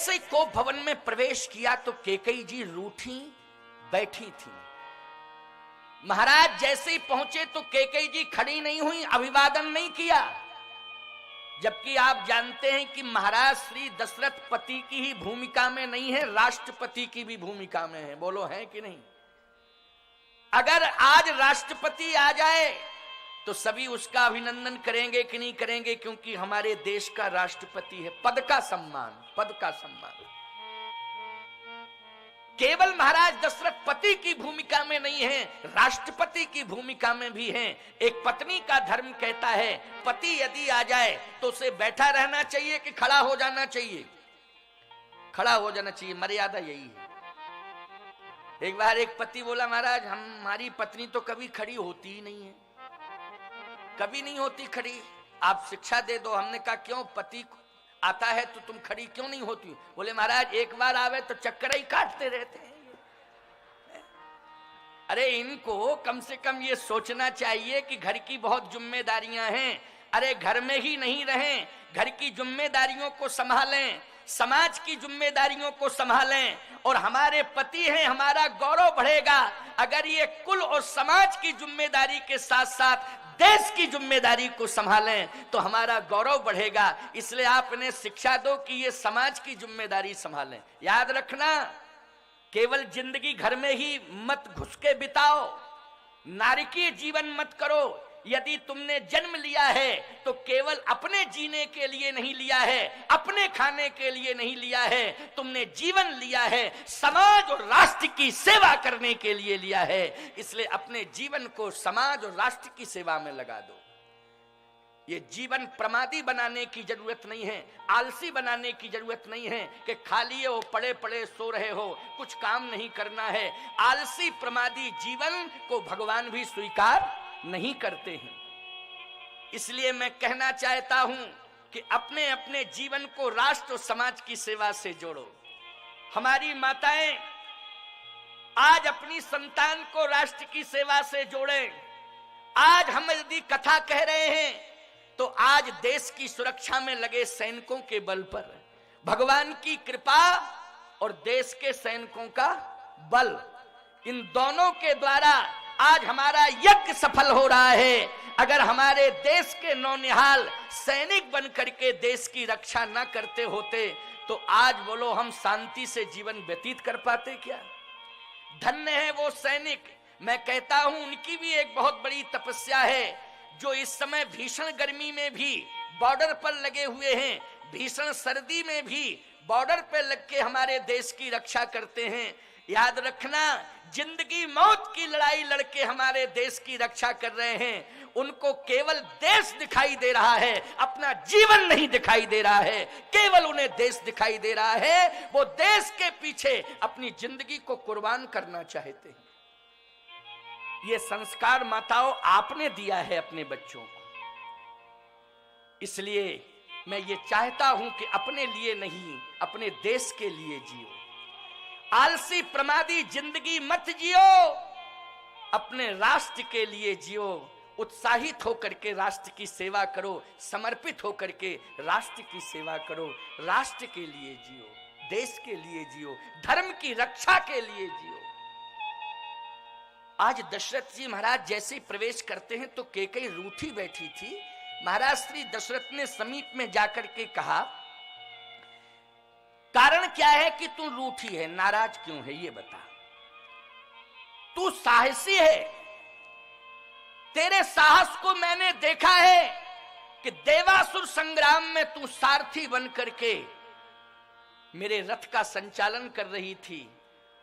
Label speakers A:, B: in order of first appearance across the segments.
A: जैसे कोप भवन में प्रवेश किया तो कैकेयी जी रूठी बैठी थी। महाराज जैसे ही पहुंचे तो कैकेयी जी खड़ी नहीं हुई, अभिवादन नहीं किया। जबकि आप जानते हैं कि महाराज श्री दशरथ पति की ही भूमिका में नहीं है, राष्ट्रपति की भी भूमिका में है। बोलो है कि नहीं? अगर आज राष्ट्रपति आ जाए तो सभी उसका अभिनंदन करेंगे कि नहीं करेंगे, क्योंकि हमारे देश का राष्ट्रपति है। पद का सम्मान, पद का सम्मान। केवल महाराज दशरथ पति की भूमिका में नहीं है, राष्ट्रपति की भूमिका में भी हैं। एक पत्नी का धर्म कहता है पति यदि आ जाए तो उसे बैठा रहना चाहिए कि खड़ा हो जाना चाहिए? खड़ा हो जाना चाहिए, मर्यादा यही है। एक बार एक पति बोला महाराज हमारी पत्नी तो कभी खड़ी होती ही नहीं है, कभी नहीं होती खड़ी, आप शिक्षा दे दो। हमने कहा क्यों, पति आता है तो तुम खड़ी क्यों नहीं होती? बोले महाराज एक बार आवे तो चक्कर ही काटते रहते हैं। अरे इनको कम से कम ये सोचना चाहिए कि घर की बहुत जिम्मेदारियां हैं। अरे घर में ही नहीं रहें, घर की जिम्मेदारियों को संभालें, समाज की जिम्मेदारियों को संभालें, और हमारे पति हैं, हमारा गौरव बढ़ेगा। अगर ये कुल और समाज की जिम्मेदारी के साथ साथ देश की जिम्मेदारी को संभालें तो हमारा गौरव बढ़ेगा। इसलिए आप इन्हें शिक्षा दो कि ये समाज की जिम्मेदारी संभालें। याद रखना, केवल जिंदगी घर में ही मत घुस के बिताओ, नारकीय जीवन मत करो। यदि तुमने जन्म लिया है तो केवल अपने जीने के लिए नहीं लिया है, अपने खाने के लिए नहीं लिया है, तुमने जीवन लिया है समाज और राष्ट्र की सेवा करने के लिए लिया है। इसलिए अपने जीवन को समाज और राष्ट्र की सेवा में लगा दो। ये जीवन प्रमादी बनाने की जरूरत नहीं है, आलसी बनाने की जरूरत नहीं है कि खाली हो पड़े पड़े सो रहे हो, कुछ काम नहीं करना है। आलसी प्रमादी जीवन को भगवान भी स्वीकार नहीं करते हैं। इसलिए मैं कहना चाहता हूं कि अपने अपने जीवन को राष्ट्र और समाज की सेवा से जोड़ो। हमारी माताएं आज अपनी संतान को राष्ट्र की सेवा से जोड़ें। आज हम यदि कथा कह रहे हैं तो आज देश की सुरक्षा में लगे सैनिकों के बल पर भगवान की कृपा और देश के सैनिकों का बल, इन दोनों के द्वारा आज हमारा यज्ञ सफल हो रहा है। अगर हमारे देश के नौनिहाल सैनिक बन करके देश की रक्षा न करते होते तो आज बोलो हम शांति से जीवन व्यतीत कर पाते क्या? धन्य है वो सैनिक। मैं कहता हूं उनकी भी एक बहुत बड़ी तपस्या है, जो इस समय भीषण गर्मी में भी बॉर्डर पर लगे हुए हैं, भीषण सर्दी में भी बॉर्डर पर लग के हमारे देश की रक्षा करते हैं। याद रखना, जिंदगी मौत की लड़ाई लड़के हमारे देश की रक्षा कर रहे हैं। उनको केवल देश दिखाई दे रहा है, अपना जीवन नहीं दिखाई दे रहा है। केवल उन्हें देश दिखाई दे रहा है, वो देश के पीछे अपनी जिंदगी को कुर्बान करना चाहते हैं। ये संस्कार माताओं आपने दिया है अपने बच्चों को। इसलिए मैं ये चाहता हूं कि अपने लिए नहीं, अपने देश के लिए जियो। आलसी प्रमादी जिंदगी मत जियो, अपने राष्ट्र के लिए जियो। उत्साहित होकर के राष्ट्र की सेवा करो, समर्पित होकर के राष्ट्र की सेवा करो। राष्ट्र के लिए जियो, देश के लिए जियो, धर्म की रक्षा के लिए जियो। आज दशरथ जी महाराज जैसे प्रवेश करते हैं तो कैकेयी रूठी बैठी थी। महाराज श्री दशरथ ने समीप में जाकर के कहा कारण क्या है कि तू रूठी है, नाराज क्यों है ये बता। तू साहसी है, तेरे साहस को मैंने देखा है कि देवासुर संग्राम में तू सारथी बन करके मेरे रथ का संचालन कर रही थी,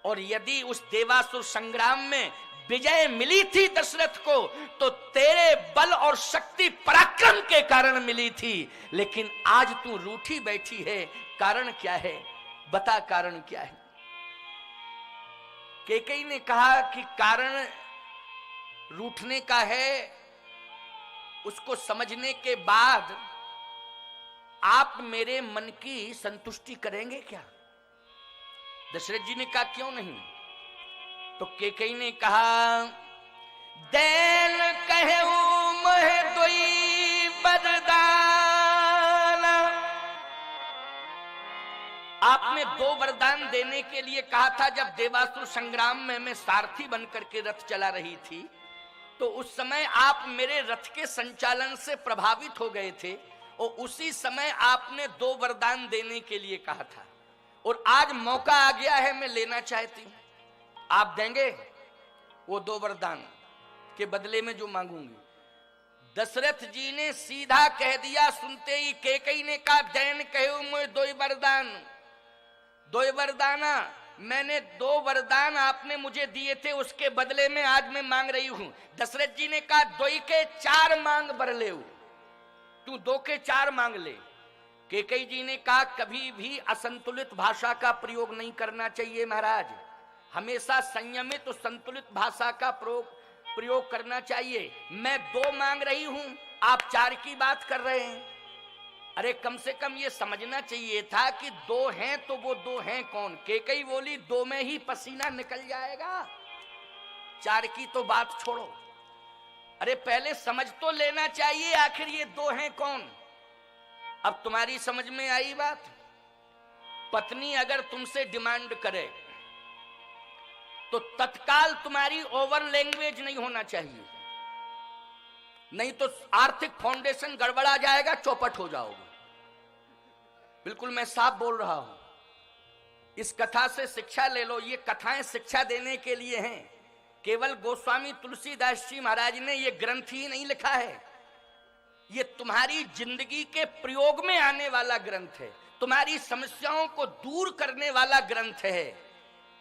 A: और यदि उस देवासुर संग्राम में विजय मिली थी दशरथ को तो तेरे बल और शक्ति पराक्रम के कारण मिली थी। लेकिन आज तू रूठी बैठी है, कारण क्या है बता, कारण क्या है? कैकेयी ने कहा कि कारण रूठने का है, उसको समझने के बाद आप मेरे मन की संतुष्टि करेंगे क्या? दशरथ जी ने कहा क्यों नहीं? तो कैकेयी ने कहा दैन कहूं मह दोई बरदान, आपने 2 वरदान देने के लिए कहा था। जब देवासुर संग्राम में मैं सारथी बनकर के रथ चला रही थी, तो उस समय आप मेरे रथ के संचालन से प्रभावित हो गए थे और उसी समय आपने 2 वरदान देने के लिए कहा था। और आज मौका आ गया है, मैं लेना चाहती हूं। आप देंगे वो 2 वरदान के बदले में जो मांगूंगी? दशरथ जी ने सीधा कह दिया, सुनते ही कैकेयी ने कहा, दैन कहो मुझे 2 वरदान, 2 वरदाना। मैंने 2 वरदान आपने मुझे दिए थे, उसके बदले में आज मैं मांग रही हूं। दशरथ जी ने कहा, 2 के 4 मांग बर ले, तू 2 के 4 मांग ले। कैकेयी जी ने कहा, कभी भी असंतुलित भाषा का प्रयोग नहीं करना चाहिए महाराज, हमेशा संयमित और संतुलित भाषा का प्रयोग करना चाहिए। मैं 2 मांग रही हूं, आप 4 की बात कर रहे हैं। अरे कम से कम ये समझना चाहिए था कि 2 हैं तो वो 2 हैं कौन? कैकेयी बोली, 2 में ही पसीना निकल जाएगा, 4 की तो बात छोड़ो। अरे पहले समझ तो लेना चाहिए, आखिर ये 2 हैं कौन? अब तुम्हारी समझ में आई बात? पत्नी अगर तुमसे डिमांड करे तो तत्काल तुम्हारी ओवर लैंग्वेज नहीं होना चाहिए, नहीं तो आर्थिक फाउंडेशन गड़बड़ा जाएगा, चौपट हो जाओगे। बिल्कुल मैं साफ बोल रहा हूं। इस कथा से शिक्षा ले लो, ये कथाएं शिक्षा देने के लिए हैं। केवल गोस्वामी तुलसीदास जी महाराज ने ये ग्रंथ ही नहीं लिखा है, ये तुम्हारी जिंदगी के प्रयोग में आने वाला ग्रंथ है, तुम्हारी समस्याओं को दूर करने वाला ग्रंथ है।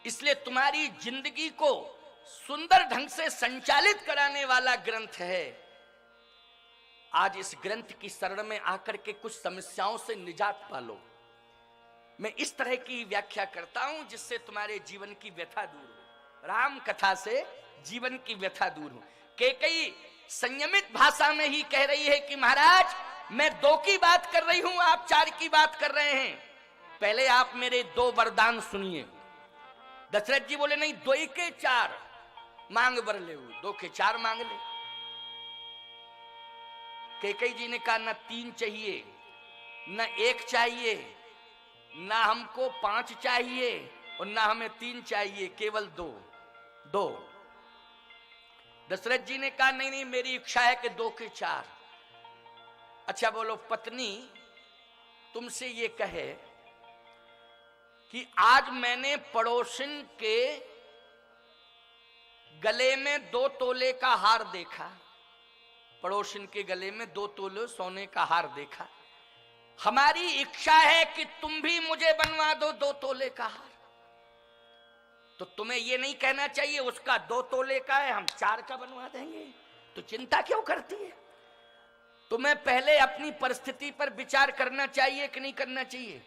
A: इसलिए तुम्हारी जिंदगी को सुंदर ढंग से संचालित कराने वाला ग्रंथ है। आज इस ग्रंथ की शरण में आकर के कुछ समस्याओं से निजात पालो। मैं इस तरह की व्याख्या करता हूं जिससे तुम्हारे जीवन की व्यथा दूर हो। राम कथा से जीवन की व्यथा दूर हो। कैकेयी संयमित भाषा में ही कह रही है कि महाराज मैं 2 की बात कर रही हूं, आप 4 की बात कर रहे हैं, पहले आप मेरे 2 वरदान सुनिए। दशरथ जी बोले, नहीं 2 के 4 मांग बर ले, 2 के 4 मांग ले। कैकेयी जी ने कहा, न 3 चाहिए, न 1 चाहिए, ना हमको 5 चाहिए और ना हमें 3 चाहिए, केवल 2। दशरथ जी ने कहा, नहीं नहीं मेरी इच्छा है कि 2 के 4। अच्छा बोलो, पत्नी तुमसे ये कहे कि आज मैंने पड़ोसिन के गले में 2 तोले का हार देखा, पड़ोसिन के गले में 2 तोले सोने का हार देखा, हमारी इच्छा है कि तुम भी मुझे बनवा दो 2 तोले का हार। तो तुम्हें यह नहीं कहना चाहिए उसका 2 तोले का है, हम 4 का बनवा देंगे, तो चिंता क्यों करती है? तुम्हें पहले अपनी परिस्थिति पर विचार करना चाहिए कि नहीं करना चाहिए,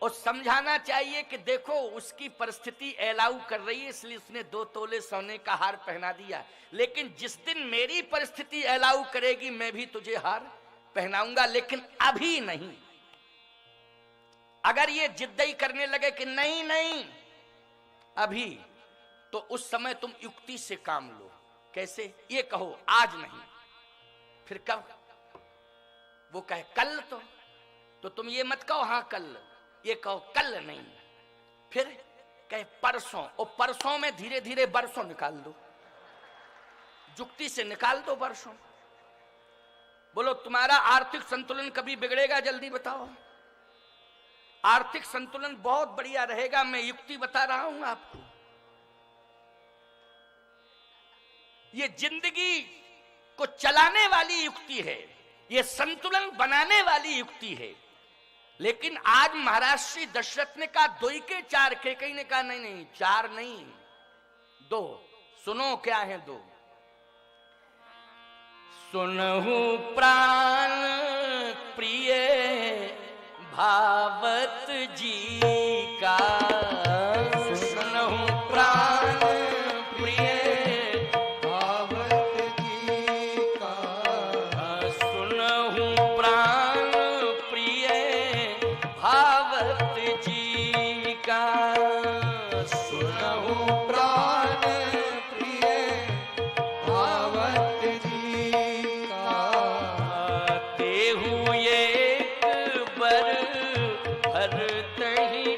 A: और समझाना चाहिए कि देखो उसकी परिस्थिति अलाउ कर रही है इसलिए उसने 2 तोले सोने का हार पहना दिया, लेकिन जिस दिन मेरी परिस्थिति अलाउ करेगी मैं भी तुझे हार पहनाऊंगा, लेकिन अभी नहीं। अगर ये जिद्दी करने लगे कि नहीं नहीं अभी, तो उस समय तुम युक्ति से काम लो। कैसे? ये कहो आज नहीं, फिर कब? वो कहे कल, तो तुम ये मत कहो हाँ कल, ये कहो कल नहीं, फिर कहे परसों, और परसों में धीरे धीरे बरसों निकाल दो, युक्ति से निकाल दो बरसों। बोलो तुम्हारा आर्थिक संतुलन कभी बिगड़ेगा? जल्दी बताओ। आर्थिक संतुलन बहुत बढ़िया रहेगा, मैं युक्ति बता रहा हूं आपको। ये जिंदगी को चलाने वाली युक्ति है, ये संतुलन बनाने वाली युक्ति है। लेकिन आज महाराज श्री दशरथ ने कहा 2 के 4, कैकेयी ने कहा नहीं नहीं 4 नहीं 2। सुनो क्या है 2? सुनहु प्राण प्रिय भावत जी का, सुनहु प्राण प्रिय भावत जी का, सुनहु प्राण प्रिय भावत जी का, सुनहु प्राण प्रिय भावत जी का, तेहु एक बर हर तहि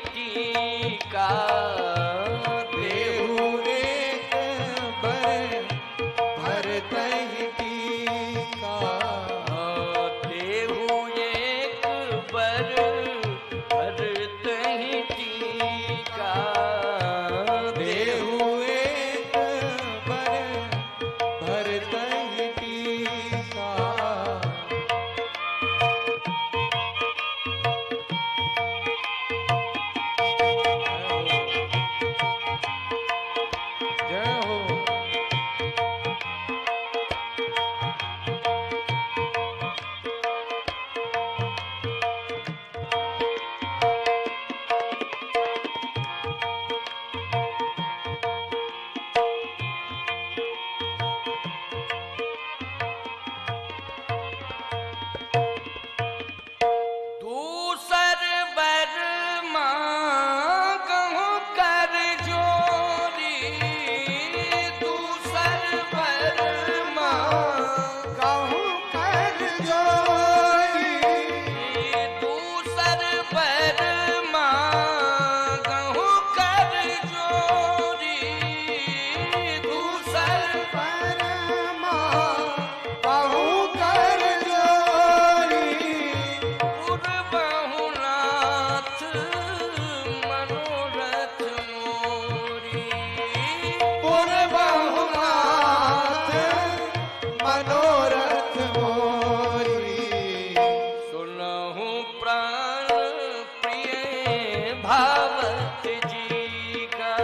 A: भावत जी का।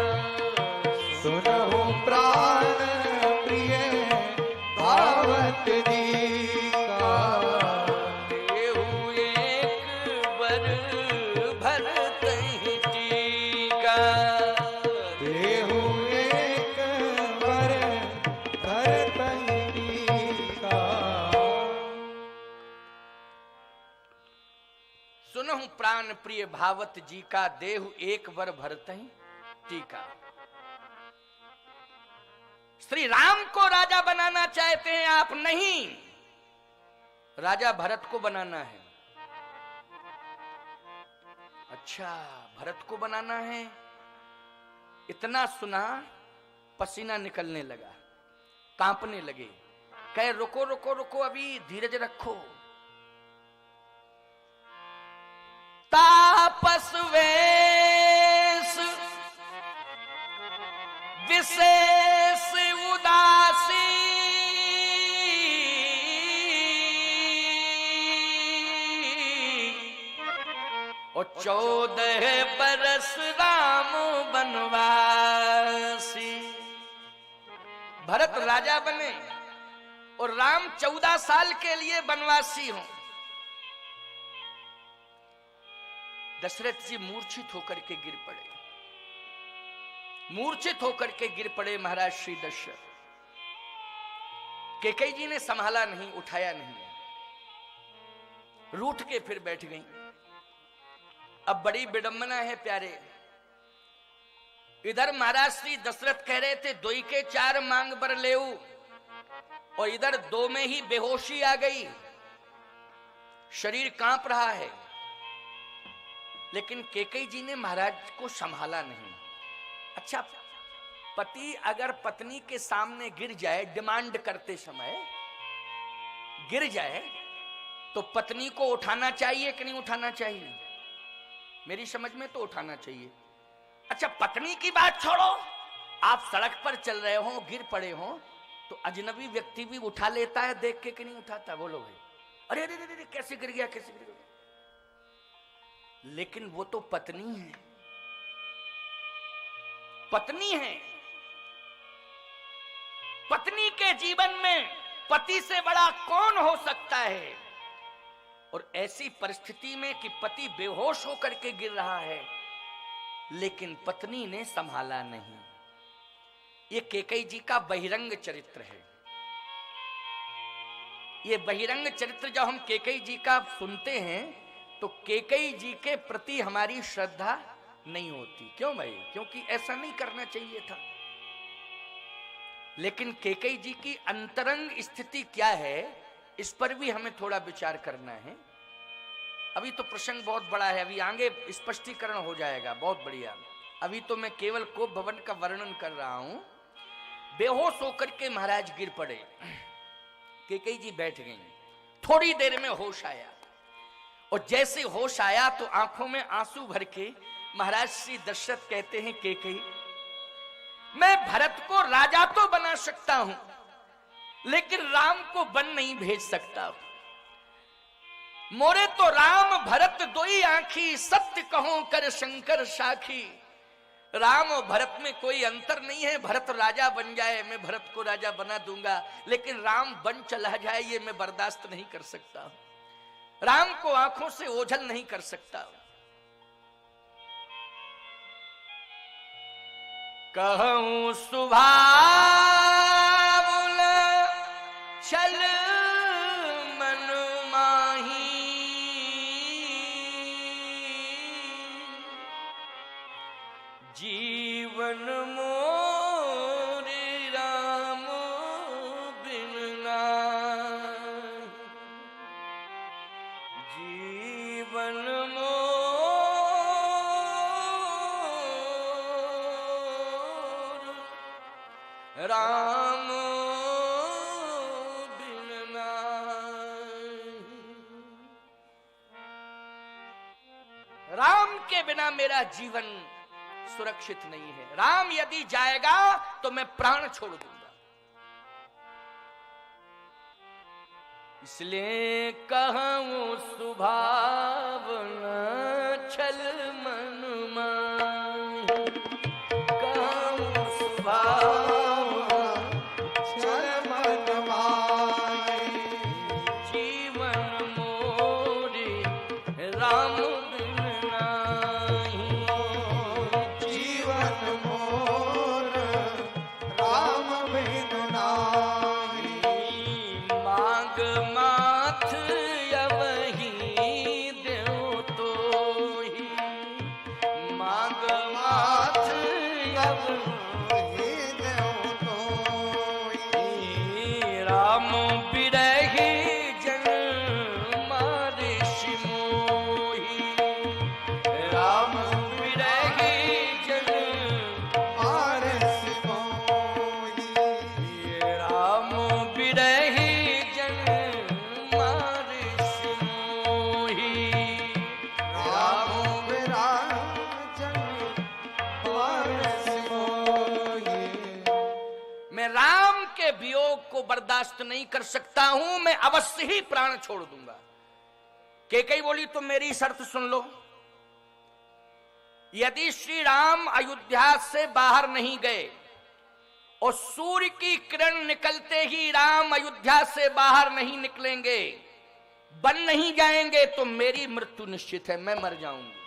B: सुनहु प्राण प्रिय भावत जी का।
A: देहु एक बर भरतहि टीका।
B: देहु एक बर भरतहि टीका।
A: सुनहु प्राण प्रिय भावत जी का, देहु एक बर भरतहि टीका। श्री राम को राजा बनाना चाहते हैं आप, नहीं, राजा भरत को बनाना है। अच्छा, भरत को बनाना है। इतना सुना, पसीना निकलने लगा, कांपने लगे। कहे रुको रुको रुको, अभी धीरज रखो। तापस वेश विशेष उदासी, और 14 बरस राम बनवासी। भरत राजा बने और राम 14 साल के लिए बनवासी हों। दशरथ जी मूर्छित होकर के गिर पड़े, मूर्छित होकर के गिर पड़े महाराज श्री दशरथ। कैकेयी जी ने संभाला नहीं, उठाया नहीं, रूठ के फिर बैठ गई। अब बड़ी विडंबना है प्यारे। इधर महाराज श्री दशरथ कह रहे थे 2 के 4 मांग बर लेऊ, और इधर 2 में ही बेहोशी आ गई, शरीर कांप रहा है। लेकिन कैकेयी जी ने महाराज को संभाला नहीं। अच्छा, पति अगर पत्नी के सामने गिर जाए, डिमांड करते समय गिर जाए, तो पत्नी को उठाना चाहिए कि नहीं उठाना चाहिए? मेरी समझ में तो उठाना चाहिए। अच्छा, पत्नी की बात छोड़ो, आप सड़क पर चल रहे हो, गिर पड़े हो, तो अजनबी व्यक्ति भी उठा लेता है देख के कि नहीं उठाता? बोलो भाई। अरे अरे अरे, कैसे गिर गया, कैसे गिर गया। लेकिन वो तो पत्नी है, पत्नी है। पत्नी के जीवन में पति से बड़ा कौन हो सकता है? और ऐसी परिस्थिति में कि पति बेहोश होकर के गिर रहा है, लेकिन पत्नी ने संभाला नहीं। ये कैकेयी जी का बहिरंग चरित्र है। ये बहिरंग चरित्र जब हम कैकेयी जी का सुनते हैं, तो कैकेयी जी के प्रति हमारी श्रद्धा नहीं होती। क्यों भाई? क्योंकि ऐसा नहीं करना चाहिए था। लेकिन कैकेयी जी की अंतरंग स्थिति क्या है, इस पर भी हमें थोड़ा विचार करना है। अभी तो प्रसंग बहुत बड़ा है, अभी आगे स्पष्टीकरण हो जाएगा, बहुत बढ़िया। अभी तो मैं केवल कोप भवन का वर्णन कर रहा हूं। बेहोश होकर के महाराज गिर पड़े, कैकेयी जी बैठ गई। थोड़ी देर में होश आया, और जैसे होश आया तो आंखों में आंसू भर के महाराज श्री दशरथ कहते हैं, कैकेयी, मैं भरत को राजा तो बना सकता हूं, लेकिन राम को वन नहीं भेज सकता। मोरे तो राम भरत दोई आंखी, सत्य कहूं कर शंकर साखी। राम और भरत में कोई अंतर नहीं है। भरत राजा बन जाए, मैं भरत को राजा बना दूंगा, लेकिन राम बन चला जाए, ये मैं बर्दाश्त नहीं कर सकता। राम को आंखों से ओझल नहीं कर सकता। कहूं सुभावुन छल मन माही, जीवन मोरे राम बिन नाहि। जीवन राम बिन नाहि। राम के बिना मेरा जीवन सुरक्षित नहीं है। राम यदि जाएगा तो मैं प्राण छोड़ दूंगा। इसलिए कहूं सुभावना छल मन मा। मांग माथ अब
B: ही देव तोई।
A: राम बिरही जन ऋषि मोही। राम बिरही जन
B: ऋषि मोही।
A: राम बिरही जन ऋषि मोही।
B: राम विराजन ऋषि मोही।
A: मैं राम के वियोग को बर्दाश्त नहीं कर सकता हूं, मैं अवश्य ही प्राण छोड़ दूंगा। केकई बोली तो मेरी शर्त सुन लो, यदि श्री राम अयोध्या से बाहर नहीं गए और सूर्य की किरण निकलते ही राम अयोध्या से बाहर नहीं निकलेंगे, बन नहीं जाएंगे, तो मेरी मृत्यु निश्चित है, मैं मर जाऊंगी।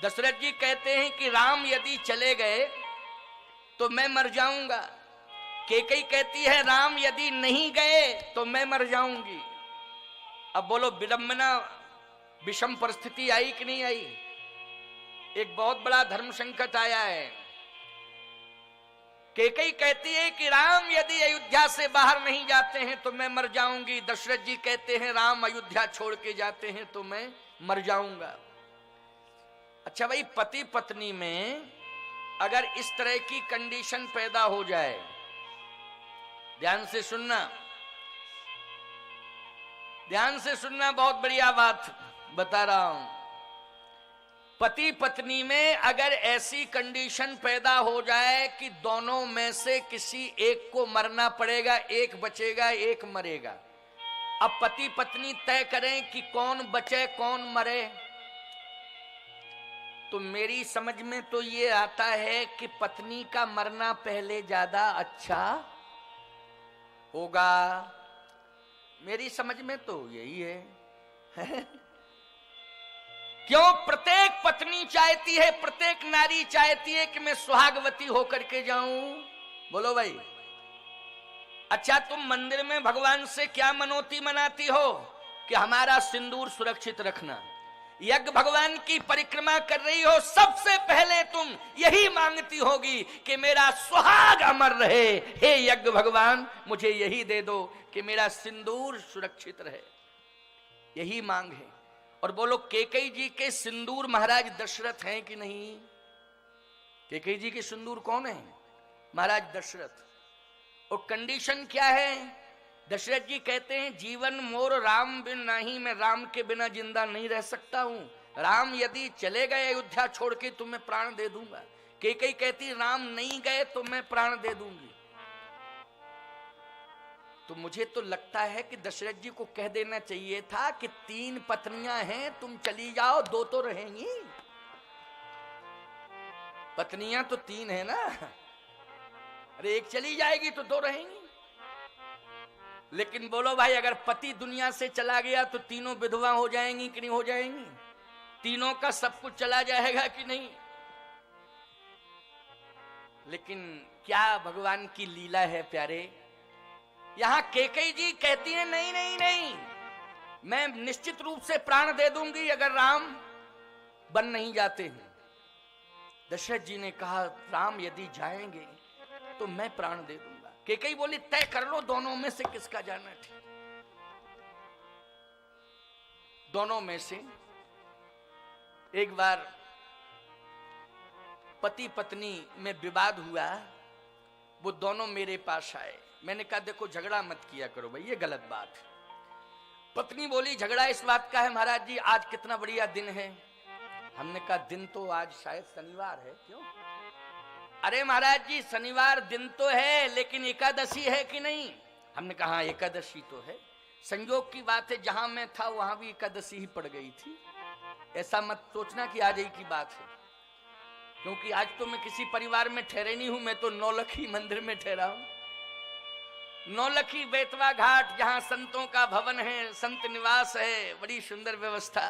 A: दशरथ जी कहते हैं कि राम यदि चले गए तो मैं मर जाऊंगा। केकई कहती है राम यदि नहीं गए तो मैं मर जाऊंगी। अब बोलो विडंबना, विषम परिस्थिति आई कि नहीं आई? एक बहुत बड़ा धर्म संकट आया है। केकई कहती है कि राम यदि अयोध्या से बाहर नहीं जाते हैं तो मैं मर जाऊंगी। दशरथ जी कहते हैं राम अयोध्या छोड़ के जाते हैं तो मैं मर जाऊंगा। अच्छा भाई, पति पत्नी में अगर इस तरह की कंडीशन पैदा हो जाए, ध्यान से सुनना, ध्यान से सुनना, बहुत बढ़िया बात बता रहा हूं। पति पत्नी में अगर ऐसी कंडीशन पैदा हो जाए कि दोनों में से किसी एक को मरना पड़ेगा, एक बचेगा एक मरेगा, अब पति पत्नी तय करें कि कौन बचे कौन मरे, तो मेरी समझ में तो ये आता है कि पत्नी का मरना पहले ज्यादा अच्छा होगा। मेरी समझ में तो यही है। क्यों? प्रत्येक पत्नी चाहती है, प्रत्येक नारी चाहती है कि मैं सुहागवती होकर के जाऊं। बोलो भाई। अच्छा, तुम मंदिर में भगवान से क्या मनौती मनाती हो? कि हमारा सिंदूर सुरक्षित रखना। यज्ञ भगवान की परिक्रमा कर रही हो, सबसे पहले तुम यही मांगती होगी कि मेरा सुहाग अमर रहे। हे यज्ञ भगवान, मुझे यही दे दो कि मेरा सिंदूर सुरक्षित रहे। यही मांग है। और बोलो, केकई जी के सिंदूर महाराज दशरथ हैं कि नहीं? केकई जी के सिंदूर कौन है? महाराज दशरथ। और कंडीशन क्या है? दशरथ जी कहते हैं जीवन मोर राम बिन नहीं, मैं राम के बिना जिंदा नहीं रह सकता हूं। राम यदि चले गए अयोध्या छोड़ के तो मैं प्राण दे दूंगा। केकई कहती राम नहीं गए तो मैं प्राण दे दूंगी। तो मुझे तो लगता है कि दशरथ जी को कह देना चाहिए था कि 3 पत्नियां हैं, तुम चली जाओ, 2 तो रहेंगी। पत्नियां तो 3 है ना, अरे एक चली जाएगी तो 2 रहेंगी। लेकिन बोलो भाई, अगर पति दुनिया से चला गया तो तीनों विधवा हो जाएंगी कि नहीं हो जाएंगी? तीनों का सब कुछ चला जाएगा कि नहीं? लेकिन क्या भगवान की लीला है प्यारे। यहां केकई जी कहती है नहीं नहीं नहीं, मैं निश्चित रूप से प्राण दे दूंगी अगर राम बन नहीं जाते हैं। दशरथ जी ने कहा राम यदि जाएंगे तो मैं प्राण दे दूंगा। केकई बोली तय कर लो दोनों में से किसका जाना ठीक। दोनों में से एक बार पति पत्नी में विवाद हुआ, वो दोनों मेरे पास आए। मैंने कहा देखो झगड़ा मत किया करो भाई, ये गलत बात है। पत्नी बोली झगड़ा इस बात का है महाराज जी, आज कितना बढ़िया दिन है। हमने कहा दिन तो आज शायद शनिवार है। क्यों? अरे महाराज जी शनिवार दिन तो है, लेकिन एकादशी है कि नहीं? हमने कहा हाँ एकादशी तो है। संयोग की बात है, जहां मैं था वहां भी एकादशी ही पड़ गई थी। ऐसा मत सोचना कि आज ही की बात है, क्योंकि आज तो मैं किसी परिवार में ठहरे नहीं हूं। मैं तो नौलखी मंदिर में ठहरा हूं। नौलखी बेतवा घाट, जहां संतों का भवन है, संत निवास है, बड़ी सुंदर व्यवस्था।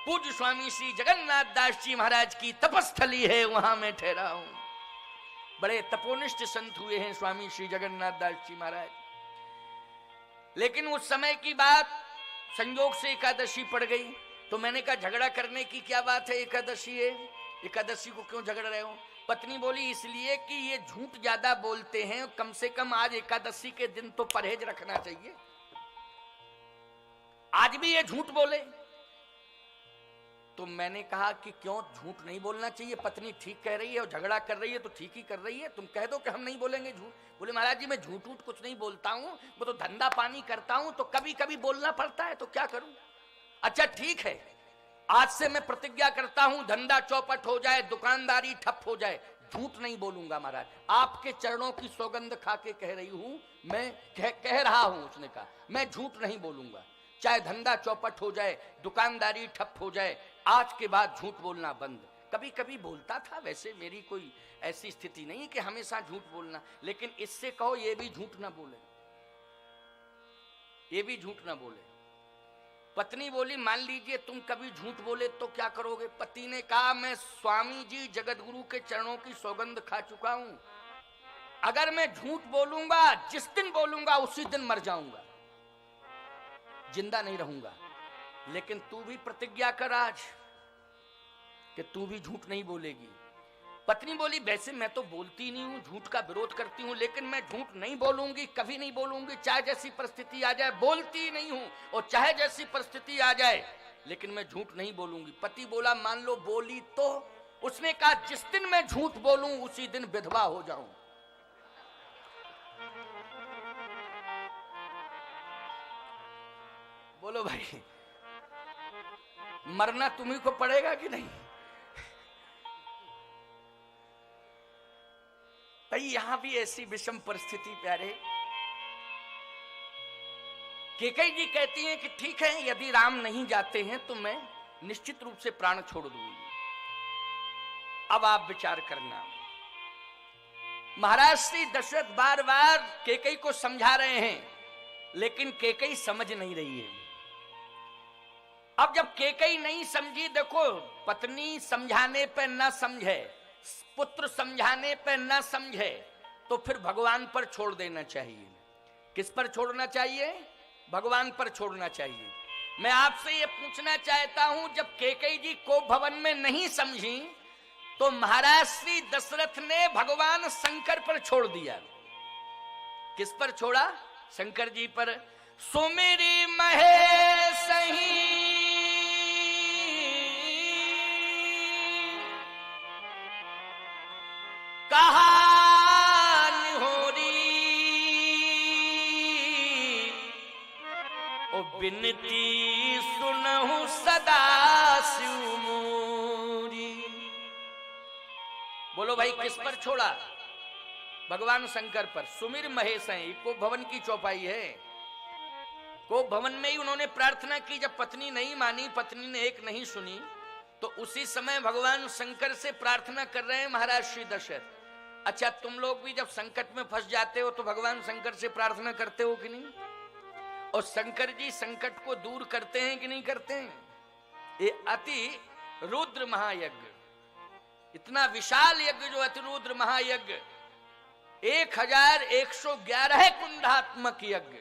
A: पूज्य स्वामी श्री जगन्नाथ दास जी महाराज की तपस्थली है, वहां मैं ठहरा हूं। बड़े तपोनिष्ठ संत हुए हैं स्वामी श्री जगन्नाथ दास जी महाराज। लेकिन उस समय की बात, संयोग से एकादशी पड़ गई। तो मैंने कहा झगड़ा करने की क्या बात है, एकादशी है। एकादशी को क्यों झगड़ रहे हो? पत्नी बोली इसलिए कि ये झूठ ज्यादा बोलते हैं, कम से कम आज एकादशी के दिन तो परहेज रखना चाहिए। आज भी ये झूठ बोले। तो मैंने कहा कि क्यों झूठ नहीं बोलना चाहिए, पत्नी ठीक कह रही है और झगड़ा कर रही है तो ठीक ही कर रही है, तुम कह दो कि हम नहीं बोलेंगे झूठ। बोले महाराज जी मैं झूठ झूठ कुछ नहीं बोलता हूं, वो तो धंधा पानी करता हूं तो कभी कभी बोलना पड़ता है, तो क्या करूं। अच्छा ठीक है, आज से मैं प्रतिज्ञा करता हूं धंधा चौपट हो जाए, दुकानदारी ठप हो जाए, झूठ नहीं बोलूंगा महाराज। आपके चरणों की सौगंध खा के कह रही हूं, मैं कह रहा हूं। उसने कहा मैं झूठ नहीं बोलूंगा, चाहे धंधा चौपट हो जाए, दुकानदारी ठप हो जाए, आज के बाद झूठ बोलना बंद। कभी कभी बोलता था, वैसे मेरी कोई ऐसी स्थिति नहीं कि हमेशा झूठ बोलना, लेकिन इससे कहो ये भी झूठ ना बोले, ये भी झूठ ना बोले। पत्नी बोली मान लीजिए तुम कभी झूठ बोले तो क्या करोगे? पति ने कहा मैं स्वामी जी जगतगुरु के चरणों की सौगंध खा चुका हूं, अगर मैं झूठ बोलूंगा, जिस दिन बोलूंगा उसी दिन मर जाऊंगा, जिंदा नहीं रहूंगा। लेकिन तू भी प्रतिज्ञा कर आज कि तू भी झूठ नहीं बोलेगी। पत्नी बोली वैसे मैं तो बोलती नहीं हूं, झूठ का विरोध करती हूं, लेकिन मैं झूठ नहीं बोलूंगी, कभी नहीं बोलूंगी, चाहे जैसी परिस्थिति आ जाए। बोलती नहीं हूं और चाहे जैसी परिस्थिति आ जाए, लेकिन मैं झूठ नहीं बोलूंगी। पति बोला मान लो बोली तो? उसने कहा जिस दिन मैं झूठ बोलूं उसी दिन विधवा हो जाऊं। बोलो भाई मरना तुम्ही को पड़ेगा कि नहीं? भाई यहां भी ऐसी विषम परिस्थिति प्यारे। केकई जी कहती हैं कि ठीक है यदि राम नहीं जाते हैं तो मैं निश्चित रूप से प्राण छोड़ दूंगी। अब आप विचार करना, महाराज श्री दशरथ बार बार केकई को समझा रहे हैं, लेकिन केकई समझ नहीं रही है। अब जब केकई नहीं समझी, देखो पत्नी समझाने पे ना समझे, पुत्र समझाने पे ना समझे, तो फिर भगवान पर छोड़ देना चाहिए। किस पर छोड़ना चाहिए? भगवान पर छोड़ना चाहिए। मैं आपसे ये पूछना चाहता हूं, जब केकई जी को भवन में नहीं समझी तो महाराज श्री दशरथ ने भगवान शंकर पर छोड़ दिया। किस पर छोड़ा? शंकर जी पर। सुमिरी महेशही कहान होरी, ओ बिनती सुनहु सदा शिव मोरी। बोलो भाई किस पर छोड़ा? भगवान शंकर पर। सुमिर महेश है, को भवन की चौपाई है, को भवन में ही उन्होंने प्रार्थना की। जब पत्नी नहीं मानी, पत्नी ने एक नहीं सुनी, तो उसी समय भगवान शंकर से प्रार्थना कर रहे हैं महाराज श्री दशरथ। अच्छा तुम लोग भी जब संकट में फंस जाते हो तो भगवान शंकर से प्रार्थना करते हो कि नहीं? और शंकर जी संकट को दूर करते हैं कि नहीं करते हैं? ये अति रुद्र महायज्ञ, इतना विशाल यज्ञ जो अति रुद्र महायज्ञ, 1111 कुंडात्मक यज्ञ,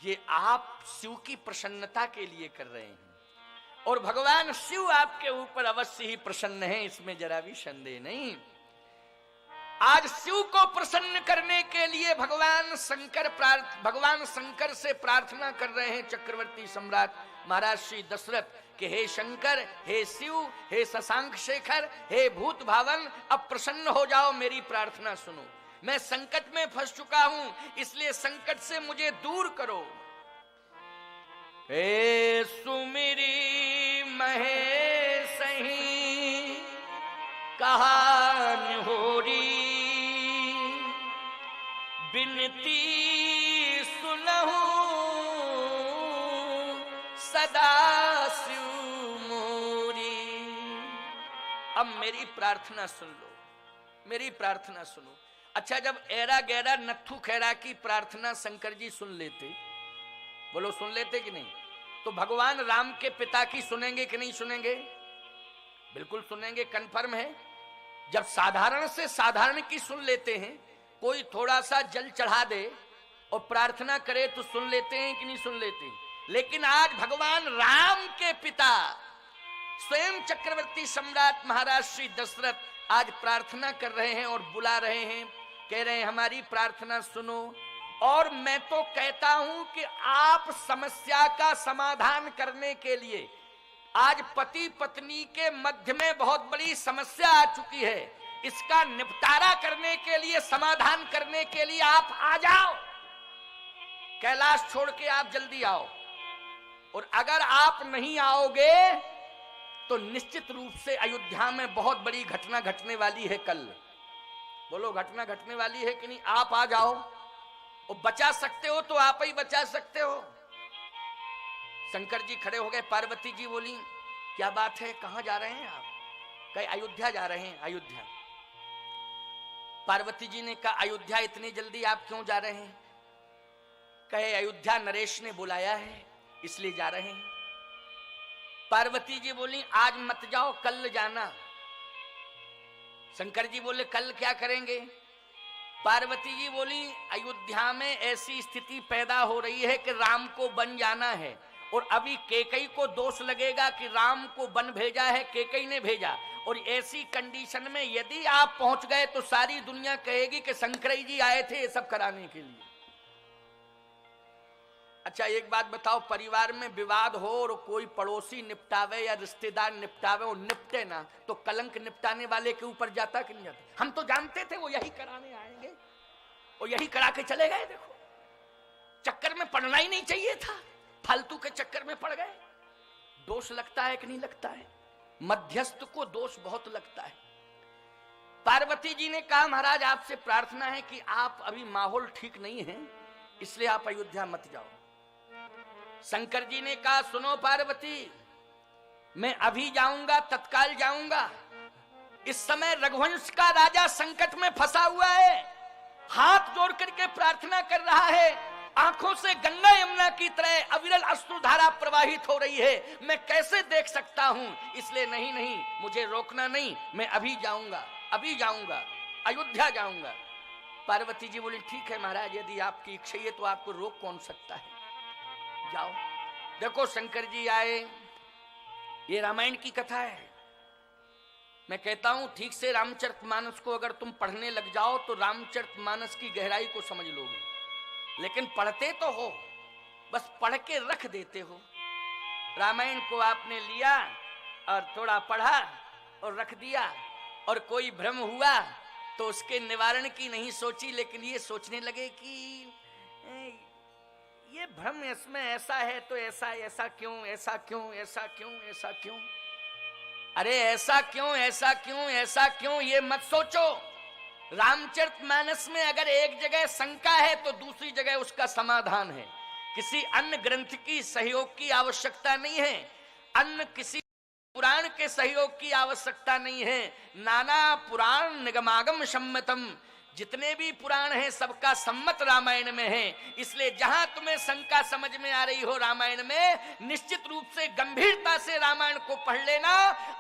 A: ये आप शिव की प्रसन्नता के लिए कर रहे हैं। और भगवान शिव आपके ऊपर अवश्य ही प्रसन्न है, इसमें जरा भी संदेह नहीं। आज शिव को प्रसन्न करने के लिए भगवान शंकर से प्रार्थना कर रहे हैं चक्रवर्ती सम्राट महाराज श्री दशरथ कि हे शंकर, हे शिव, हे शशांक शेखर, हे भूत भावन, अब प्रसन्न हो जाओ, मेरी प्रार्थना सुनो। मैं संकट में फंस चुका हूं, इसलिए संकट से मुझे दूर करो। हे सुमिरी महेशही कहान होरी, बिनती सुनहु सदा शिव मोरी। अब मेरी प्रार्थना सुन लो, मेरी प्रार्थना सुनो। अच्छा जब एरा गैरा नत्थु खैरा की प्रार्थना शंकर जी सुन लेते, बोलो सुन लेते कि नहीं, तो भगवान राम के पिता की सुनेंगे कि नहीं सुनेंगे? बिल्कुल सुनेंगे, कंफर्म है। जब साधारण से साधारण की सुन लेते हैं, कोई थोड़ा सा जल चढ़ा दे और प्रार्थना करे तो सुन लेते हैं कि नहीं सुन लेते? लेकिन आज भगवान राम के पिता स्वयं चक्रवर्ती सम्राट महाराज श्री दशरथ आज प्रार्थना कर रहे हैं और बुला रहे हैं, कह रहे हैं हमारी प्रार्थना सुनो। और मैं तो कहता हूं कि आप समस्या का समाधान करने के लिए, आज पति पत्नी के मध्य में बहुत बड़ी समस्या आ चुकी है, इसका निपटारा करने के लिए, समाधान करने के लिए आप आ जाओ, कैलाश छोड़ के आप जल्दी आओ। और अगर आप नहीं आओगे तो निश्चित रूप से अयोध्या में बहुत बड़ी घटना घटने वाली है कल। बोलो घटना घटने वाली है कि नहीं? आप आ जाओ और बचा सकते हो तो आप ही बचा सकते हो। शंकर जी खड़े हो गए, पार्वती जी बोली क्या बात है, कहां जा रहे हैं आप? कहे अयोध्या जा रहे हैं। अयोध्या? पार्वती जी ने कहा अयोध्या इतनी जल्दी आप क्यों जा रहे हैं? कहे अयोध्या नरेश ने बुलाया है इसलिए जा रहे हैं। पार्वती जी बोली आज मत जाओ, कल जाना। शंकर जी बोले कल क्या करेंगे? पार्वती जी बोली अयोध्या में ऐसी स्थिति पैदा हो रही है कि राम को बन जाना है, और अभी केकई को दोष लगेगा कि राम को बन भेजा है, केकई ने भेजा। और ऐसी कंडीशन में यदि आप पहुंच गए तो सारी दुनिया कहेगी कि शंकर जी आए थे ये सब कराने के लिए। अच्छा एक बात बताओ, परिवार में विवाद हो और कोई पड़ोसी निपटावे या रिश्तेदार निपटावे और निपटे ना, तो कलंक निपटाने वाले के ऊपर जाता कि नहीं जाता? हम तो जानते थे वो यही कराने आएंगे और यही करा के चले गए। देखो चक्कर में पड़ना ही नहीं चाहिए था, फालतू के चक्कर में पड़ गए। दोष लगता है कि नहीं लगता है? मध्यस्थ को दोष बहुत लगता है। पार्वती जी ने कहा महाराज आपसे प्रार्थना है कि आप अभी माहौल ठीक नहीं है, इसलिए आप अयोध्या मत जाओ। शंकर जी ने कहा सुनो पार्वती, मैं अभी जाऊंगा, तत्काल जाऊंगा। इस समय रघुवंश का राजा संकट में फंसा हुआ है, हाथ जोड़ करके प्रार्थना कर रहा है, आंखों से गंगा यमुना की तरह अविरल अश्रुधारा प्रवाहित हो रही है, मैं कैसे देख सकता हूं? इसलिए नहीं नहीं, मुझे रोकना नहीं, मैं अभी जाऊंगा, अभी जाऊंगा, अयोध्या जाऊंगा। पार्वती जी बोली ठीक है महाराज, यदि आपकी इच्छा है तो आपको रोक कौन सकता है, जाओ। देखो शंकर जी आए, ये रामायण की कथा है। मैं कहता हूं ठीक से रामचरितमानस को अगर तुम पढ़ने लग जाओ तो रामचरितमानस की गहराई को समझ लोगे, लेकिन पढ़ते तो हो, बस पढ़ के रख देते हो। रामायण को आपने लिया और थोड़ा पढ़ा और रख दिया, और कोई भ्रम हुआ तो उसके निवारण की नहीं सोची, लेकिन ये सोचने लगे कि ये भ्रम इसमें ऐसा है तो ऐसा, ऐसा क्यों, ऐसा क्यों, ऐसा क्यों, ऐसा क्यों? अरे ऐसा क्यों, ऐसा क्यों, ऐसा क्यों, ये मत सोचो। रामचरितमानस में अगर एक जगह शंका है तो दूसरी जगह उसका समाधान है। किसी अन्य ग्रंथ की सहयोग की आवश्यकता नहीं है, अन्य किसी पुराण के सहयोग की आवश्यकता नहीं है। नाना पुराण निगमागम सम्मतम, जितने भी पुराण हैं सबका सम्मत रामायण में है। इसलिए जहां तुम्हें शंका समझ में आ रही हो रामायण में, निश्चित रूप से गंभीरता से रामायण को पढ़ लेना,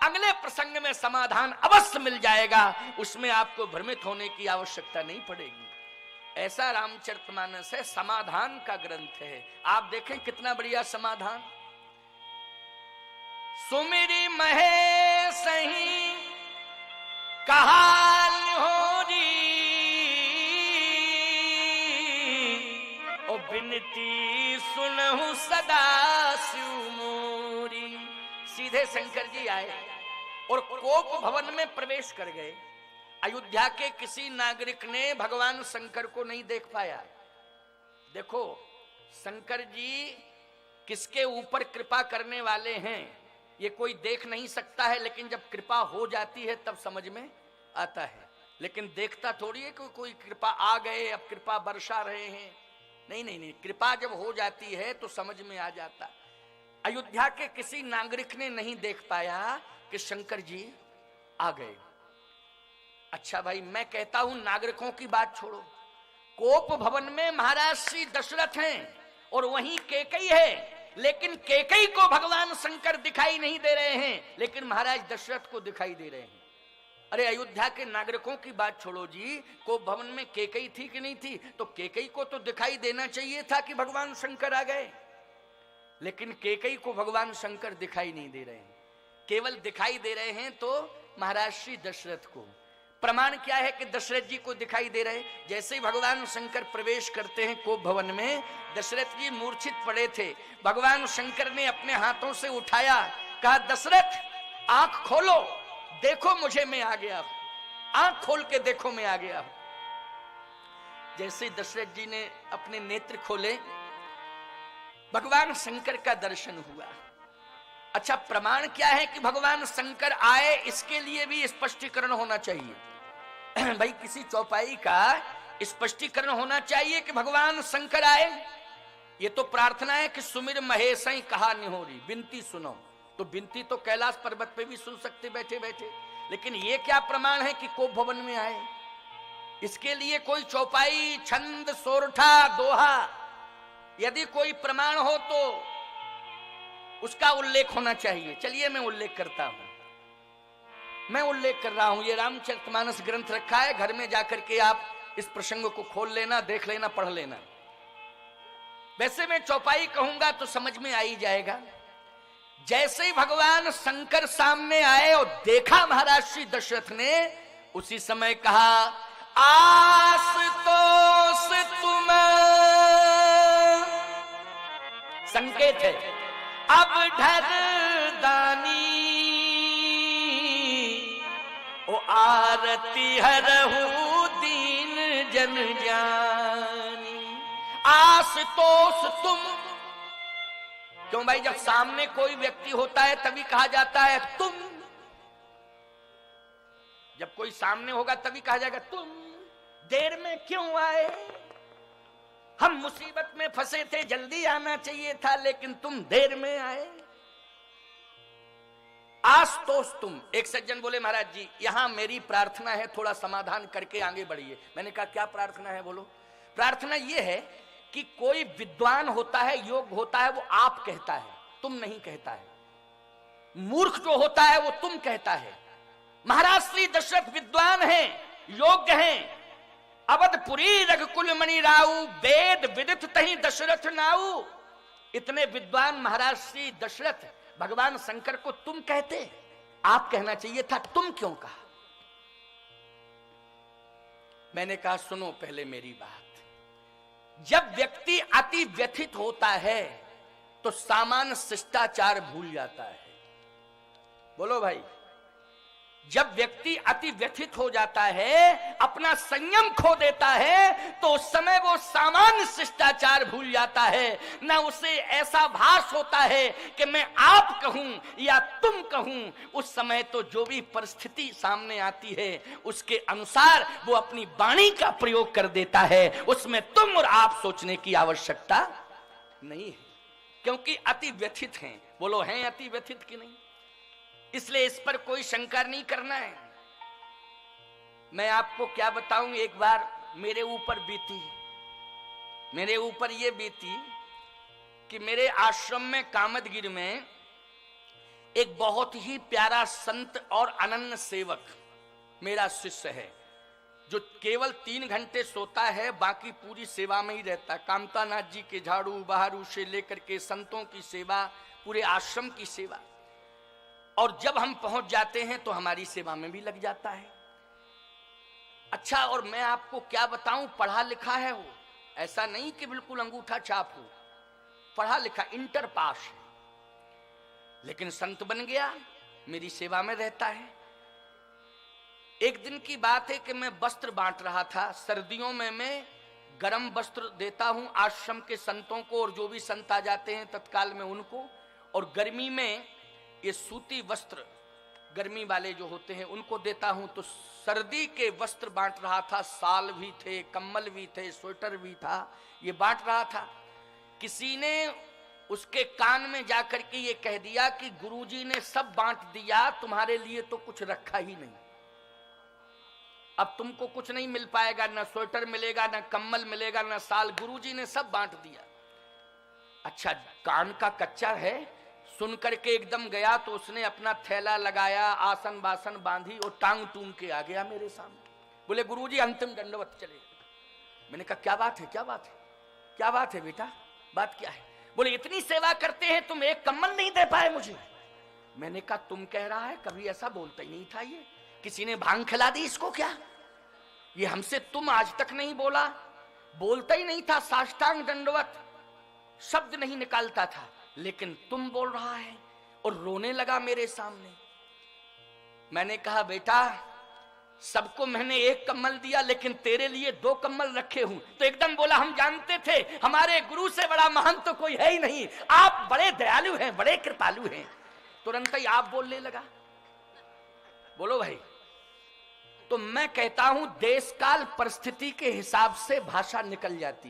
A: अगले प्रसंग में समाधान अवश्य मिल जाएगा, उसमें आपको भ्रमित होने की आवश्यकता नहीं पड़ेगी। ऐसा रामचरितमानस है, समाधान का ग्रंथ है। आप देखें कितना बढ़िया समाधान। सुमिरी महेश ही कहाल होरी, ओ बिनती सुनहु सदा शिव मोरी। सीधे शंकर जी आए और कोप भवन में प्रवेश कर गए। अयोध्या के किसी नागरिक ने भगवान शंकर को नहीं देख पाया। देखो शंकर जी किसके ऊपर कृपा करने वाले हैं ये कोई देख नहीं सकता है, लेकिन जब कृपा हो जाती है तब समझ में आता है। लेकिन देखता थोड़ी है कि कोई कृपा आ गए, अब कृपा बरसा रहे हैं। नहीं नहीं नहीं, कृपा जब हो जाती है तो समझ में आ जाता। अयोध्या के किसी नागरिक ने नहीं देख पाया कि शंकर जी आ गए। अच्छा भाई, मैं कहता हूं नागरिकों की बात छोड़ो, कोप भवन में महाराज श्री दशरथ हैं और वहीं केकई है, लेकिन केकई को भगवान शंकर दिखाई नहीं दे रहे हैं, लेकिन महाराज दशरथ को दिखाई दे रहे हैं। अरे अयोध्या के नागरिकों की बात छोड़ो जी, कोप भवन में केकई थी कि नहीं थी? तो केकई को तो दिखाई देना चाहिए था कि भगवान शंकर आ गए, लेकिन केकई को भगवान शंकर दिखाई नहीं दे रहे हैं। केवल दिखाई दे रहे हैं तो महाराज श्री दशरथ को। प्रमाण क्या है कि दशरथ जी को दिखाई दे रहे? जैसे ही भगवान शंकर प्रवेश करते हैं कोप भवन में, दशरथ जी मूर्छित पड़े थे, भगवान शंकर ने अपने हाथों से उठाया, कहा दशरथ आंख खोलो, देखो मुझे, मैं आ गया हूं, आंख खोल के देखो मैं आ गया हूं। जैसे दशरथ जी ने अपने नेत्र खोले, भगवान शंकर का दर्शन हुआ। अच्छा, प्रमाण क्या है कि भगवान शंकर आए? इसके लिए भी स्पष्टीकरण होना चाहिए। भाई किसी चौपाई का स्पष्टीकरण होना चाहिए कि भगवान शंकर आए। ये तो प्रार्थना है कि सुमिर महेश कहा निहोरी, बिनती सुनो। तो बिनती तो कैलाश पर्वत पे भी सुन सकते बैठे बैठे, लेकिन ये क्या प्रमाण है कि कोप भवन में आए? इसके लिए कोई चौपाई, छंद, सोरठा, दोहा, यदि कोई प्रमाण हो तो उसका उल्लेख होना चाहिए। चलिए मैं उल्लेख करता हूं, मैं उल्लेख कर रहा हूं। ये रामचरितमानस ग्रंथ रखा है, घर में जाकर के आप इस प्रसंग को खोल लेना, देख लेना, पढ़ लेना। वैसे मैं चौपाई कहूंगा तो समझ में आ ही जाएगा। जैसे ही भगवान शंकर सामने आए और देखा महाराज श्री दशरथ ने, उसी समय कहा आसुतोष तुम, संकेत है अब ढर दानी, ओ आरती हरहु दीन जन जानी। आसुतोष तुम, क्यों भाई? जब सामने कोई व्यक्ति होता है तभी कहा जाता है तुम, जब कोई सामने होगा तभी कहा जाएगा तुम। देर में क्यों आए? हम मुसीबत में फंसे थे, जल्दी आना चाहिए था, लेकिन तुम देर में आए। आसुतोष तुम। एक सज्जन बोले महाराज जी यहां मेरी प्रार्थना है, थोड़ा समाधान करके आगे बढ़िए। मैंने कहा क्या प्रार्थना है? बोलो। प्रार्थना यह है कि कोई विद्वान होता है, योग्य होता है, वो आप कहता है, तुम नहीं कहता है। मूर्ख जो होता है वो तुम कहता है। महाराज श्री दशरथ विद्वान हैं, योग्य हैं। अवधपुरी रघुकुल मणि राऊ, वेद विदित तहि दशरथ नाऊ। इतने विद्वान महाराज श्री दशरथ भगवान शंकर को तुम कहते, आप कहना चाहिए था, तुम क्यों कहा? मैंने कहा सुनो पहले मेरी बात। जब व्यक्ति अति व्यथित होता है तो सामान्य शिष्टाचार भूल जाता है। बोलो भाई। जब व्यक्ति अति व्यथित हो जाता है, अपना संयम खो देता है, तो उस समय वो सामान्य शिष्टाचार भूल जाता है। ना उसे ऐसा भास होता है कि मैं आप कहूं या तुम कहूं। उस समय तो जो भी परिस्थिति सामने आती है उसके अनुसार वो अपनी वाणी का प्रयोग कर देता है। उसमें तुम और आप सोचने की आवश्यकता नहीं है, क्योंकि अति व्यथित हैं। बोलो हैं अति व्यथित कि नहीं? इसलिए इस पर कोई शंका नहीं करना है। मैं आपको क्या बताऊं, एक बार मेरे ऊपर बीती, मेरे ऊपर ये बीती कि मेरे आश्रम में कामदगिरी में एक बहुत ही प्यारा संत और अनन्य सेवक मेरा शिष्य है, जो केवल 3 घंटे सोता है, बाकी पूरी सेवा में ही रहता है। कामतानाथ जी के झाड़ू बहारू से लेकर के संतों की सेवा, पूरे आश्रम की सेवा। और जब हम पहुंच जाते हैं तो हमारी सेवा में भी लग जाता है। अच्छा, और मैं आपको क्या बताऊं, पढ़ा लिखा है वो, ऐसा नहीं कि बिल्कुल अंगूठा छाप हो, पढ़ा लिखा, इंटर पास है, लेकिन संत बन गया, मेरी सेवा में रहता है। एक दिन की बात है कि मैं वस्त्र बांट रहा था। सर्दियों में मैं गरम वस्त्र देता हूं आश्रम के संतों को, और जो भी संत आ जाते हैं तत्काल में उनको, और गर्मी में ये सूती वस्त्र गर्मी वाले जो होते हैं उनको देता हूं। तो सर्दी के वस्त्र बांट रहा था, साल भी थे, कम्बल भी थे, स्वेटर भी था, ये बांट रहा था। किसी ने उसके कान में जाकर के ये कह दिया कि गुरुजी ने सब बांट दिया, तुम्हारे लिए तो कुछ रखा ही नहीं, अब तुमको कुछ नहीं मिल पाएगा, ना स्वेटर मिलेगा, ना कम्बल मिलेगा, ना साल, गुरुजी ने सब बांट दिया। अच्छा, कान का कच्चा है, सुन करके एकदम गया तो उसने अपना थैला लगाया, आसन बासन बांधी और टांग टूंग के आ गया मेरे सामने। बोले गुरुजी अंतिम दंडवत चले। मैंने कहा क्या बात है, क्या बात है, क्या बात है बेटा, बात क्या है? बोले इतनी सेवा करते हैं तुम एक कम्बल नहीं दे पाए मुझे। मैंने कहा तुम कह रहा है, कभी ऐसा बोलता ही नहीं था ये। किसी ने भांग खिला दी इसको क्या? ये हमसे तुम आज तक नहीं बोला, बोलता ही नहीं था, साष्टांग दंडवत शब्द नहीं निकालता था, लेकिन तुम बोल रहा है और रोने लगा मेरे सामने। मैंने कहा बेटा, सबको मैंने एक कम्बल दिया, लेकिन तेरे लिए 2 कम्बल रखे हूं। तो एकदम बोला, हम जानते थे हमारे गुरु से बड़ा महान तो कोई है ही नहीं, आप बड़े दयालु हैं, बड़े कृपालु हैं। तुरंत ही आप बोलने लगा। बोलो भाई। तो मैं कहता हूं देश काल परिस्थिति के हिसाब से भाषा निकल जाती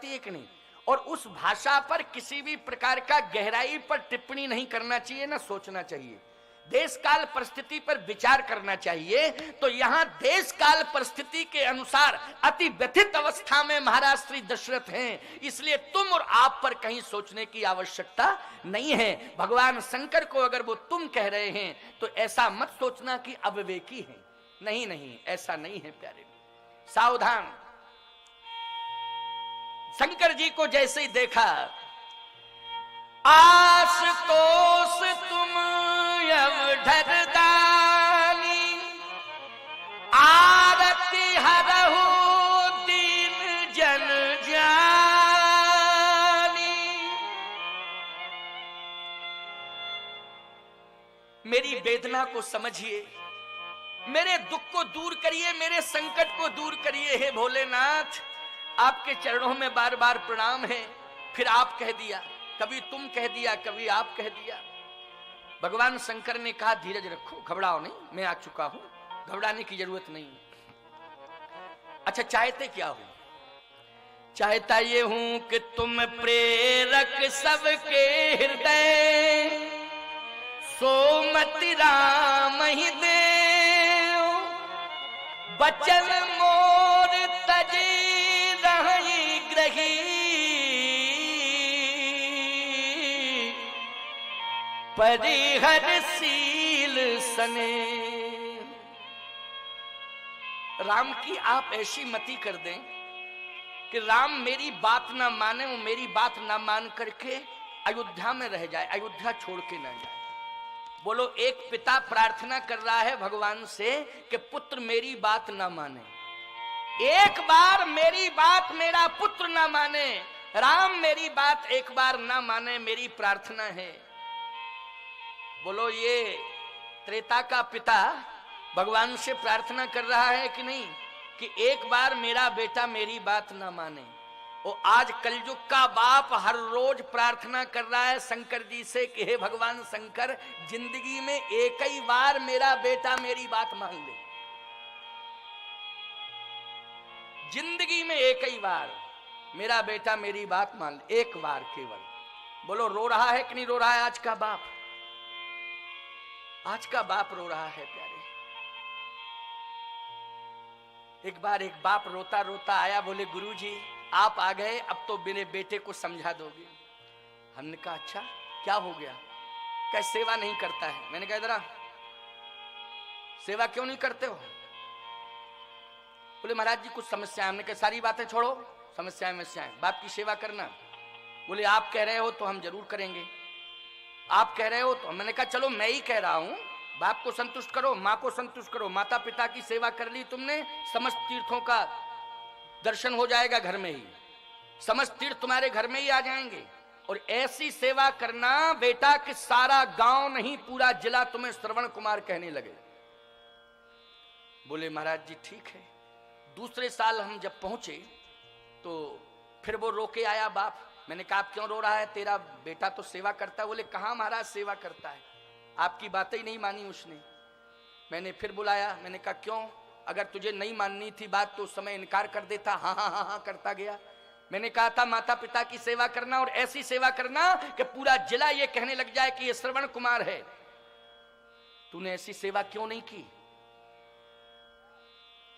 A: है कि नहीं? और उस भाषा पर किसी भी प्रकार का गहराई पर टिप्पणी नहीं करना चाहिए, ना सोचना चाहिए। देश काल परिस्थिति पर विचार करना चाहिए। तो यहां देश काल परिस्थिति के अनुसार अति व्यथित अवस्था में महाराज श्री दशरथ हैं, इसलिए तुम और आप पर कहीं सोचने की आवश्यकता नहीं है। भगवान शंकर को अगर वो तुम कह रहे हैं तो ऐसा मत सोचना कि अविवेकी हैं। नहीं नहीं, ऐसा नहीं है प्यारे, सावधान। शंकर जी को जैसे ही देखा, आशुतोष तुम अवधर दानी, आरती हरहु दीन जन जानी। मेरी वेदना को समझिए, मेरे दुख को दूर करिए, मेरे संकट को दूर करिए। हे भोलेनाथ, आपके चरणों में बार बार प्रणाम है। फिर आप कह दिया, कभी तुम कह दिया, कभी आप कह दिया। भगवान शंकर ने कहा धीरज रखो, घबराओ नहीं, मैं आ चुका हूं, घबराने की जरूरत नहीं। अच्छा, चाहते क्या हो? चाहता ये हूं कि तुम प्रेरक सबके हृदय, सोमति राम ही दे, बचन मोर तजी रही ग्रही, परिहरशील सने। राम की आप ऐसी मति कर दें कि राम मेरी बात ना माने, वो मेरी बात ना मान करके अयोध्या में रह जाए, अयोध्या छोड़ के ना जाए। बोलो, एक पिता प्रार्थना कर रहा है भगवान से कि पुत्र मेरी बात ना माने, एक बार मेरी बात मेरा पुत्र ना माने। राम मेरी बात एक बार ना माने, मेरी प्रार्थना है। बोलो, ये त्रेता का पिता भगवान से प्रार्थना कर रहा है कि नहीं कि एक बार मेरा बेटा मेरी बात ना माने। और आज कलयुग का बाप हर रोज प्रार्थना कर रहा है शंकर जी से कि हे भगवान शंकर, जिंदगी में एक ही बार मेरा बेटा मेरी बात मान ले। जिंदगी में एक ही बार मेरा बेटा मेरी बात मान ले, एक बार केवल। बोलो, रो रहा है कि नहीं रो रहा है आज का बाप? आज का बाप रो रहा है प्यारे। एक बार एक बाप रोता रोता आया, बोले गुरुजी आप आ गए, अब तो मेरे बेटे को समझा दोगे। हमने कहा अच्छा क्या हो गया? क्या सेवा नहीं करता है? मैंने कहा इधर आ, सेवा क्यों नहीं करते हो? बोले महाराज जी कुछ समस्या है। हमने कहा सारी बातें छोड़ो, समस्याएं बाप की सेवा करना। बोले आप कह रहे हो तो हम जरूर करेंगे, आप कह रहे हो तो। मैंने कहा चलो मैं ही कह रहा हूं, बाप को संतुष्ट करो, माँ को संतुष्ट करो। माता पिता की सेवा कर ली तुमने, समस्त तीर्थों का दर्शन हो जाएगा घर में ही, समस्त तीर्थ तुम्हारे घर में ही आ जाएंगे। और ऐसी सेवा करना बेटा कि सारा गांव नहीं पूरा जिला तुम्हें श्रवण कुमार कहने लगे। बोले महाराज जी ठीक है। दूसरे साल हम जब पहुंचे तो फिर वो रोके आया बाप। मैंने कहा आप क्यों रो रहा है, तेरा बेटा तो सेवा करता है। बोले कहां महाराज सेवा करता है, आपकी बातें ही नहीं मानी उसने। मैंने फिर बुलाया, मैंने कहा क्यों, अगर तुझे नहीं माननी थी बात तो उस समय इनकार कर देता। हाँ हाँ हाँ हाँ करता गया। मैंने कहा था माता पिता की सेवा करना और ऐसी सेवा करना कि पूरा जिला ये कहने लग जाए कि ये श्रवण कुमार है। तूने ऐसी सेवा क्यों नहीं की?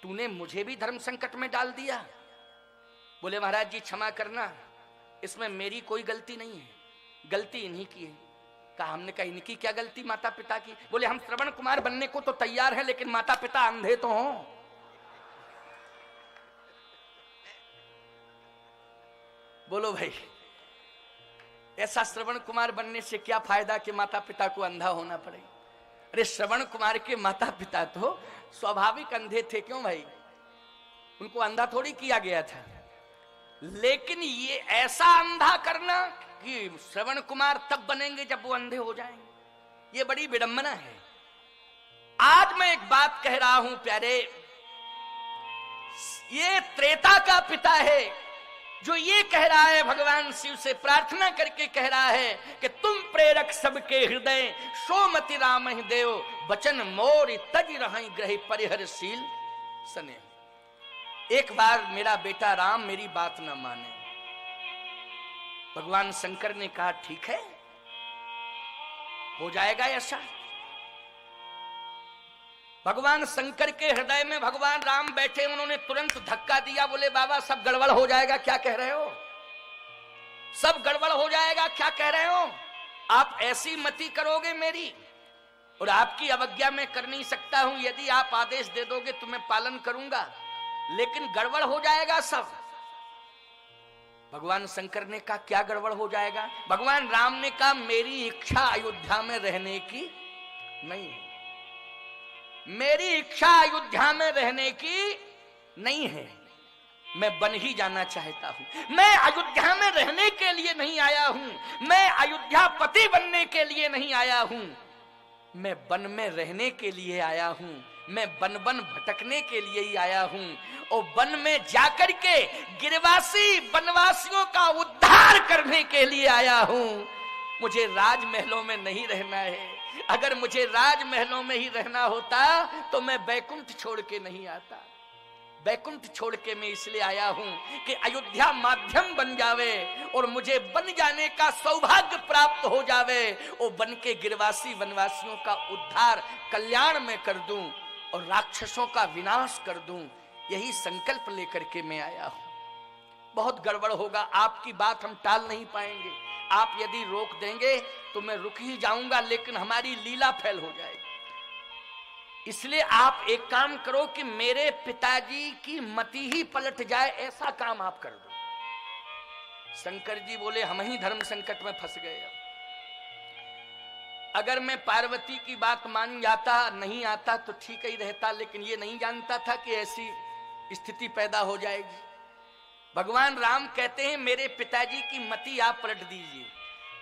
A: तूने मुझे भी धर्म संकट में डाल दिया। बोले महाराज जी क्षमा करना, इसमें मेरी कोई गलती नहीं है, गलती इन्हीं की है। कहा हमने कहा इनकी क्या गलती माता पिता की? बोले हम श्रवण कुमार बनने को तो तैयार हैं लेकिन माता पिता अंधे तो हों। बोलो भाई, ऐसा श्रवण कुमार बनने से क्या फायदा कि माता पिता को अंधा होना पड़े। अरे श्रवण कुमार के माता पिता तो स्वाभाविक अंधे थे, क्यों भाई, उनको अंधा थोड़ी किया गया था। लेकिन ये ऐसा अंधा करना कि श्रवण कुमार तब बनेंगे जब वो अंधे हो जाएंगे, ये बड़ी विडंबना है। आज मैं एक बात कह रहा हूं प्यारे, ये त्रेता का पिता है जो ये कह रहा है, भगवान शिव से प्रार्थना करके कह रहा है कि तुम प्रेरक सबके हृदय, सोमति राम ही देव, बचन मोर तज रहि ग्रह परिहरशील सने। एक बार मेरा बेटा राम मेरी बात ना माने, भगवान शंकर ने कहा ठीक है, हो जाएगा ऐसा। भगवान शंकर के हृदय में भगवान राम बैठे, उन्होंने तुरंत धक्का दिया, बोले बाबा सब गड़बड़ हो जाएगा, क्या कह रहे हो, सब गड़बड़ हो जाएगा, क्या कह रहे हो, आप ऐसी मति करोगे मेरी, और आपकी अवज्ञा मैं कर नहीं सकता हूं, यदि आप आदेश दे दोगे तो मैं पालन करूंगा, लेकिन गड़बड़ हो जाएगा सब। भगवान शंकर ने कहा क्या गड़बड़ हो जाएगा। भगवान राम ने कहा मेरी इच्छा अयोध्या में रहने की नहीं है, मेरी इच्छा अयोध्या में रहने की नहीं है, मैं वन ही जाना चाहता हूं। मैं अयोध्या में रहने के लिए नहीं आया हूं, मैं अयोध्या पति बनने के लिए नहीं आया हूं, मैं वन में रहने के लिए आया हूं, मैं वन वन भटकने के लिए ही आया हूं, और वन में जाकर के गिरवासी वनवासियों का उद्धार करने के लिए आया हूं। मुझे राजमहलों में नहीं रहना है, अगर मुझे राजमहलों में ही रहना होता तो मैं बैकुंठ छोड़ के नहीं आता। बैकुंठ छोड़ के मैं इसलिए आया हूं कि अयोध्या माध्यम बन जावे और मुझे बन जाने का सौभाग्य प्राप्त हो जावे, और बन के गिरवासी वनवासियों का उद्धार कल्याण में कर दूं और राक्षसों का विनाश कर दूं। यही संकल्प लेकर के मैं आया हूं। बहुत गड़बड़ होगा, आपकी बात हम टाल नहीं पाएंगे, आप यदि रोक देंगे तो मैं रुक ही जाऊंगा, लेकिन हमारी लीला फैल हो जाएगी। इसलिए आप एक काम करो कि मेरे पिताजी की मति ही पलट जाए, ऐसा काम आप कर दो। शंकर जी बोले हम ही धर्म संकट में फंस गए। अगर मैं पार्वती की बात मान जाता, नहीं आता तो ठीक ही रहता, लेकिन ये नहीं जानता था कि ऐसी स्थिति पैदा हो जाएगी। भगवान राम कहते हैं मेरे पिताजी की मति आप पलट दीजिए।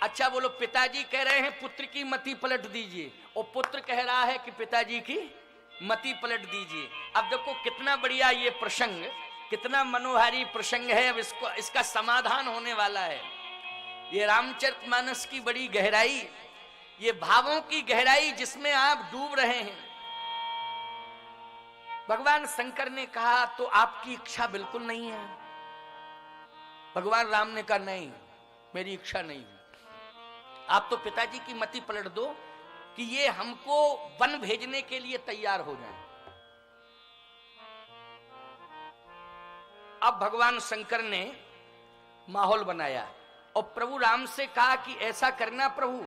A: अच्छा बोलो, पिताजी कह रहे हैं पुत्र की मति पलट दीजिए, और पुत्र कह रहा है कि पिताजी की मति पलट दीजिए। अब देखो कितना बढ़िया ये प्रसंग, कितना मनोहारी प्रसंग है। अब इसका समाधान होने वाला है। ये रामचरितमानस की बड़ी गहराई, ये भावों की गहराई जिसमें आप डूब रहे हैं। भगवान शंकर ने कहा तो आपकी इच्छा बिल्कुल नहीं है। भगवान राम ने कहा नहीं, मेरी इच्छा नहीं है। आप तो पिताजी की मति पलट दो कि ये हमको वन भेजने के लिए तैयार हो जाए। अब भगवान शंकर ने माहौल बनाया और प्रभु राम से कहा कि ऐसा करना प्रभु,